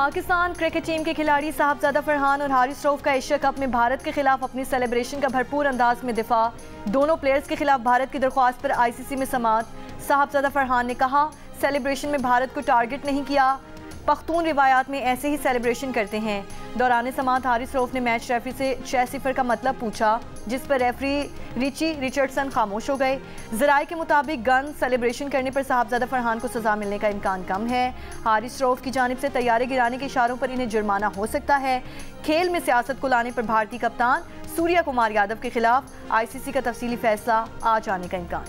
Pakistan cricket team के खिलाड़ी साहबजादा फरहान और हारिस रऊफ का एशिया कप में भारत के खिलाफ अपनी सेलिब्रेशन का भरपूर अंदाज में दिफा। दोनों प्लेयर्स के खिलाफ भारत की दरख्वास्त पर आईसीसी में समाअत। साहबजादा फरहान ने कहा, सेलिब्रेशन में भारत को टारगेट नहीं किया, पख्तून रिवायात में ऐसे ही सेलिब्रेशन करते हैं। दौरान समाअत हारिस रऊफ ने मैच रेफरी से 6-0 का मतलब पूछा, जिस पर रेफरी रिची रिचर्डसन खामोश हो गए। ज़राए के मुताबिक गन सेलिब्रेशन करने पर साहबजादा फरहान को सज़ा मिलने का इम्कान कम है। हारिस रऊफ की जानिब से तैयारे गिराने के इशारों पर इन्हें जुर्माना हो सकता है। खेल में सियासत को लाने पर भारतीय कप्तान सूर्या कुमार यादव के खिलाफ आईसीसी का तफसीली फैसला आज आने का इम्कान।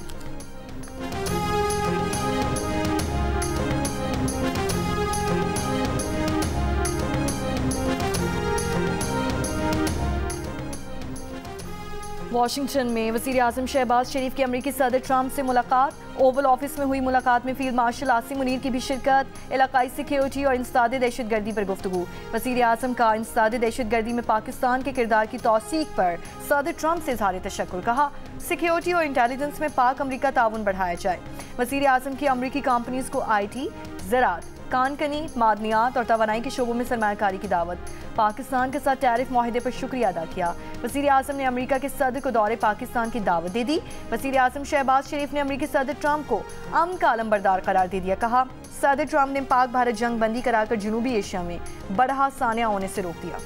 वाशिंगटन में वज़ीर आज़म शहबाज शरीफ की अमरीकी सदर ट्रंप से मुलाकात। ओवल ऑफिस में हुई मुलाकात में फील्ड मार्शल आसिम मुनीर की भी शिरकत। इलाकाई सिक्योरिटी और इंसदाद दहशतगर्दी पर गुफ्तगू। वज़ीर आज़म का इंसदाद दहशतगर्दी में पाकिस्तान के किरदार की तौसीक पर सदर ट्रंप से इज़हार तशक्कुर। कहा, सिक्योरिटी और इंटेलिजेंस में पाक अमरीका ताउन बढ़ाया जाए। वज़ीर आज़म की अमरीकी कंपनीज को IT, ज़राअत, कानकनी, मादनियात और तवानाई के शोबों में सरमायाकारी की दावत। पाकिस्तान के साथ टैरिफ माहिदे पर शुक्रिया अदा किया। वज़ीर आज़म ने अमरीका के सदर को दौरे पाकिस्तान की दावत दे दी। वज़ीर आज़म शहबाज शरीफ ने अमरीकी सदर ट्रंप को अमन का अलमबरदार करार दे दिया। कहा, सदर ट्रंप ने पाक भारत जंग बंदी कराकर जनूबी एशिया में बढ़ा सानिया होने से रोक दिया।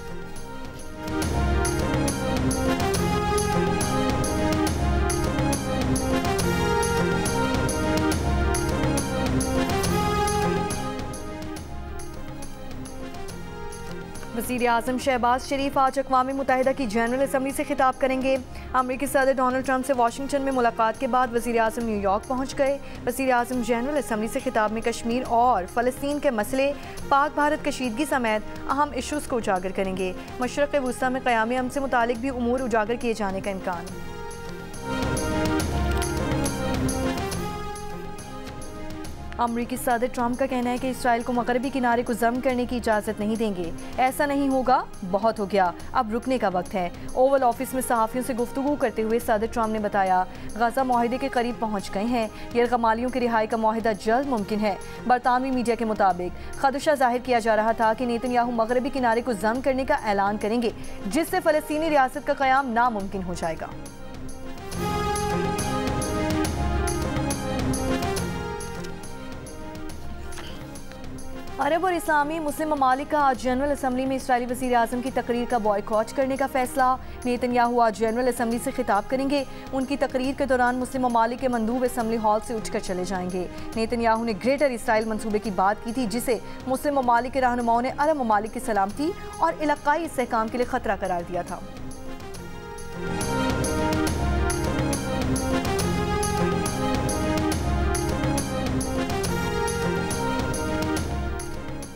वज़ीर आज़म शहबाज शरीफ आज अक़वाम मुत्तहिदा की जनरल असम्बली से खिताब करेंगे। अमरीकी सदर डोनाल्ड ट्रंप से वाशिंगटन में मुलाकात के बाद वज़ीर आज़म न्यूयॉर्क पहुँच गए। वज़ीर आज़म जनरल असम्बली से खिताब में कश्मीर और फ़लस्तीन के मसले, पाक भारत कशीदगी समेत अहम इशूज़ को उजागर करेंगे। मशरक़ वुस्ता में क़याम अमन से मुतालिक भी उमूर उजागर किए जाने का इम्कान। अमरीकी सदर ट्रंप का कहना है कि इसराइल को मगरबी किनारे को ज़ब्त करने की इजाज़त नहीं देंगे। ऐसा नहीं होगा, बहुत हो गया, अब रुकने का वक्त है। ओवल ऑफिस में सहाफ़ियों से गुफ्तगू करते हुए सदर ट्रंप ने बताया, गजा माहिदे के करीब पहुँच गए हैं। यरगमालियों की रिहाई का माहिदा जल्द मुमकिन है। बरतानवी मीडिया के मुताबिक खदशा जाहिर किया जा रहा था कि नेतन्याहू मगरबी किनारे को ज़ब्त करने का ऐलान करेंगे, जिससे फ़लस्तीनी रियासत का क़याम नामुमकिन हो जाएगा। अरब और इस्लामी मुस्लिम ममालिक का आज जनरल असम्बली में इसराइली वज़ीर आज़म की तकरीर का बॉयकॉट करने का फैसला। नेतन्याहू आज जनरल असम्बली से खिताब करेंगे। उनकी तकरीर के दौरान मुस्लिम ममालिक के मंदूब असम्बली हॉल से उठकर चले जाएंगे। नेतन्याहू ने ग्रेटर इसराइल मंसूबे की बात की थी, जिसे मुस्लिम ममालिक के रहनुमाओं ने अरब ममालिक की सलामती और इलाकाई इस्तेहकाम के लिए खतरा करार दिया था।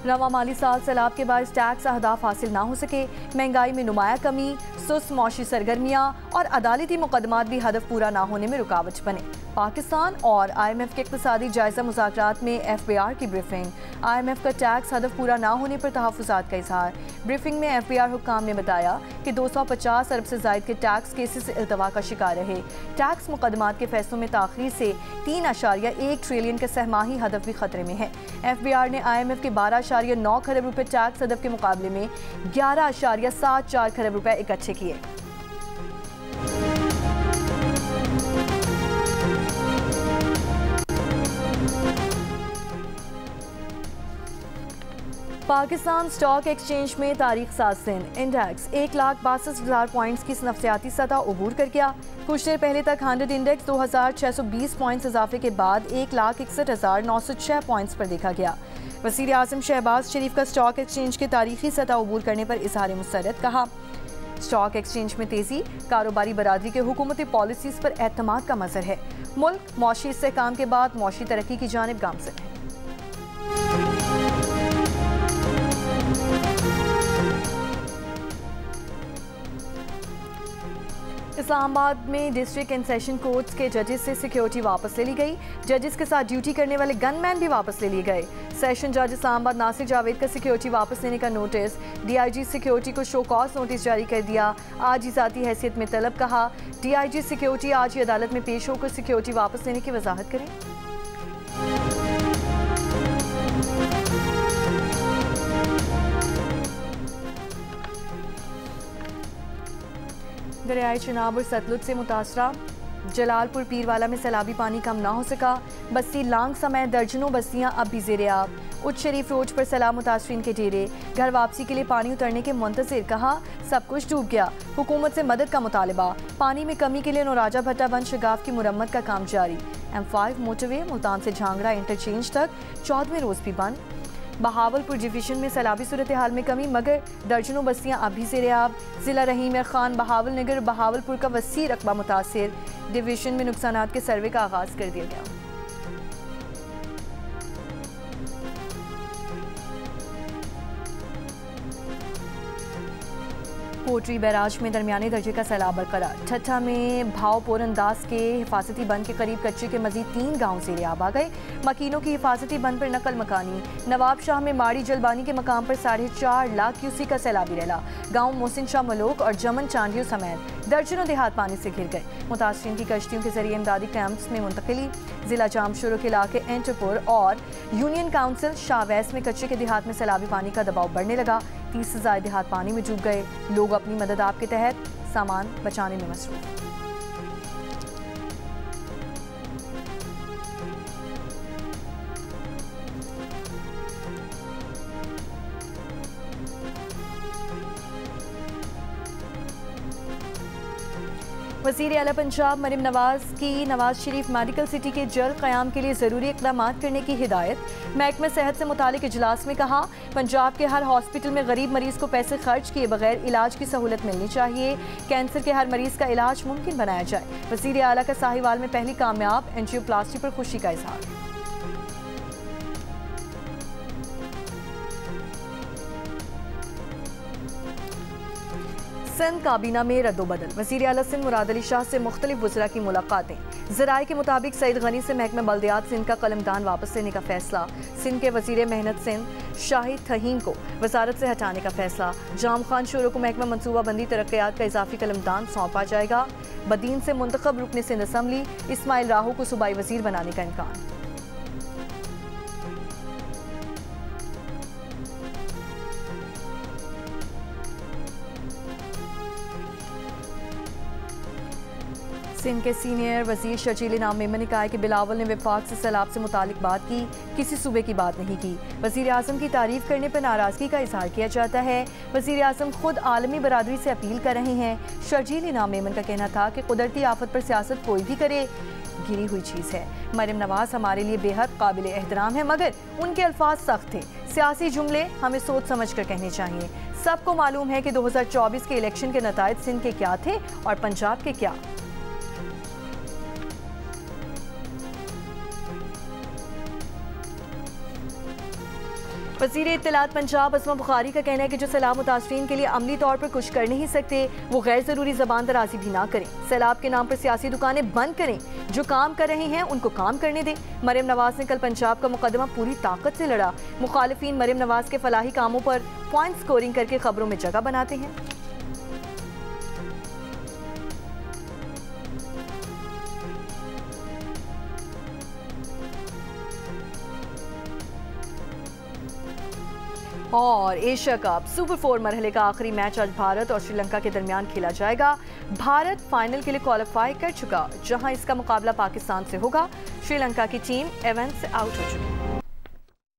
रवा माली साल सैलाब के बाद टैक्स अहदाफ हासिल ना हो सके, महंगाई में नुमाया कमी, सुस्त मौशी सरगर्मियाँ और अदालती मुकदमात भी हदफ पूरा ना होने में रुकावट बने। पाकिस्तान और IMF के इक़्तिसादी जायज़ा मुज़ाकरात में FBR की ब्रीफिंग। IMF का टैक्स हदफ पूरा ना होने पर तहफ़्फ़ुज़ात का इज़हार। ब्रीफिंग में FBR हुक्काम ने बताया कि 250 अरब से ज़ायद के टैक्स केसेस इल्तवा का शिकार रहे। टैक्स मुकदमात के फैसलों में ताख़ीर से 3.1 ट्रिलियन के सहमाही हदफ भी खतरे में है। FBR ने IMF के 12.9 खरब रुपए टैक्स हदफ के मुकाबले में 11.74 खरब रुपए इकट्ठे किए। पाकिस्तान स्टॉक एक्सचेंज में तारीख साज दिन इंडेक्स 1,62,000 पॉइंट्स की नफसियाती सतह अबूर कर गया। कुछ देर पहले तक 100 इंडेक्स 2,620 पॉइंट्स इजाफे के बाद 1,61,906 पॉइंट्स पर देखा गया। वज़ीर आज़म शहबाज शरीफ का स्टॉक एक्सचेंज के तारीखी सतह अबूर करने पर इज़हार मुसर्रत। कहा, स्टॉक एक्सचेंज में तेज़ी कारोबारी बरादरी के हुकूमती पॉलिसीज़ पर एतमाद का मज़हर है। मुल्क मौशी इस्तेहकाम के बाद मौशी तरक्की की जानिब गामज़न है। इस्लामाबाद में डिस्ट्रिक्ट एंड सेशन कोर्ट्स के जजेस से सिक्योरिटी वापस ले ली गई। जजेस के साथ ड्यूटी करने वाले गनमैन भी वापस ले लिए गए। सेशन जज इस्लामाबाद नासिर जावेद का सिक्योरिटी वापस लेने का नोटिस। DIG सिक्योरिटी को शो कॉज नोटिस जारी कर दिया। आज ही ज़ाती हैसियत में तलब। कहा, DIG सिक्योरिटी आज ही अदालत में पेश होकर सिक्योरिटी वापस लेने की वजाहत करें। दरियाए चिनाब और सतलुज से मुतासरा। जलालपुर पीरवाला में सैलाबी पानी कम ना हो सका। बस्ती लांग समेत दर्जनों बस्तियां अब भी ज़ेर-ए-आब। उच्च शरीफ रोड पर सैलाब मुतासरीन के डेरे। घर वापसी के लिए पानी उतरने के मुंतज़िर, कहा सब कुछ डूब गया। हुकूमत से मदद का मुतालबा। पानी में कमी के लिए नौराजा भट्टा बंद शगाफ की मुरम्मत का काम जारी। M5 मोटरवे मुल्तान से झांगड़ा इंटरचेंज तक 14वें रोज़ भी बंद। बहावलपुर डिवीजन में सैलाबी सूरत हाल में कमी, मगर दर्जनों बस्तियां अभी ज़ेर-ए-आब। जिला रहीम खान, बहावल नगर, बहावलपुर का वसी रकबा मुतासिर। डिवीजन में नुकसानात के सर्वे का आगाज कर दिया गया। कोटरी बैराज में दरमियाने दर्जे का सैलाब बरकरार। ठट्ठा में भावपुर अंदाज के हिफाजती बंद के करीब कच्चे के मजीद 3 गाँव ज़ेर-ए-आब आ गए। मकीनों की हिफाजती बंद पर नकल मकानी। नवाब शाह में माड़ी जलबानी के मकाम पर 4.5 लाख क्यूसी का सैलाबी रैला। गाँव मोहसिन शाह मलोक और जमन चांडियों समेत दर्जनों देहात पानी से घिर गए। मुतासरीन की कश्तियों के जरिए इमदादी कैंप्स में मुंतकिली। जिला जामशोरो के इलाके एंटरपुर और यूनियन काउंसिल शाहवैस में कच्चे के देहात में सैलाबी पानी का दबाव बढ़ने लगा। 30 से ज़ायद देहात पानी में डूब गए। लोग अपनी मदद आप के तहत सामान बचाने में मसरूफ। वज़ीर आला पंजाब मरियम नवाज की नवाज शरीफ मेडिकल सिटी के जल्द क़याम के लिए ज़रूरी इक़दाम करने की हिदायत। महकमा सेहत से मुतालिक इजलास में कहा, पंजाब के हर हॉस्पिटल में गरीब मरीज को पैसे खर्च किए बगैर इलाज की सहूलत मिलनी चाहिए। कैंसर के हर मरीज का इलाज मुमकिन बनाया जाए। वज़ीर आला का साहिवाल में पहली कामयाब एंजियोप्लास्टी पर खुशी का इजहार। सिंध काबीना में रद्दोबदल। वज़ीर आला सिंध मुराद अली शाह से मुख्तलिफ वज़रा की मुलाकातें। ज़राए के मुताबिक सईद गनी से महकमा बल्दियात सिंध का कलमदान वापस लेने का फैसला। सिंध के वज़ीर मेहनत सिंध शाहिद तहीम को वजारत से हटाने का फैसला। जाम खान शोरो को महकमा मनसूबाबंदी तरक्यात का इजाफी कलमदान सौंपा जाएगा। बदीन से मुंतखब रुकन सिंध असम्बली इस्माइल राहू को सूबाई वज़ीर बनाने का इम्कान। सिंध के सीनियर वजीर शर्जील इनाम मेमन ने कहा कि बिलावल ने विफाक से सैलाब से मुतालिक बात की, किसी सूबे की बात नहीं की। वज़ीर आज़म की तारीफ करने पर नाराज़गी का इजहार किया जाता है। वज़ीर आज़म खुद आलमी बरादरी से अपील कर रहे हैं। शर्जील इनाम मेमन का कहना था कि कुदरती आफत पर सियासत कोई भी करे, गिरी हुई चीज़ है। मरियम नवाज हमारे लिए बेहद काबिल एहतराम है, मगर उनके अल्फाज सख्त थे। सियासी जुमले हमें सोच समझ कर कहने चाहिए। सबको मालूम है कि 2024 के इलेक्शन के नताइज सिंध के क्या थे और पंजाब के क्या। वज़ीर इत्तलात पंजाब असमा बुखारी का कहना है कि जो सैलाब मुतासरीन के लिए अमली तौर पर कुछ कर नहीं सकते, वो गैर ज़रूरी ज़बान दराजी भी ना करें। सैलाब के नाम पर सियासी दुकानें बंद करें। जो काम कर रहे हैं उनको काम करने दें। मरियम नवाज ने कल पंजाब का मुकदमा पूरी ताकत से लड़ा। मुखालिफिन मरियम नवाज के फलाही कामों पर पॉइंट स्कोरिंग करके खबरों में जगह बनाते हैं। और एशिया कप सुपर 4 मरहले का आखिरी मैच आज भारत और श्रीलंका के दरमियान खेला जाएगा। भारत फाइनल के लिए क्वालिफाई कर चुका, जहां इसका मुकाबला पाकिस्तान से होगा। श्रीलंका की टीम इवेंट से आउट हो चुकी है।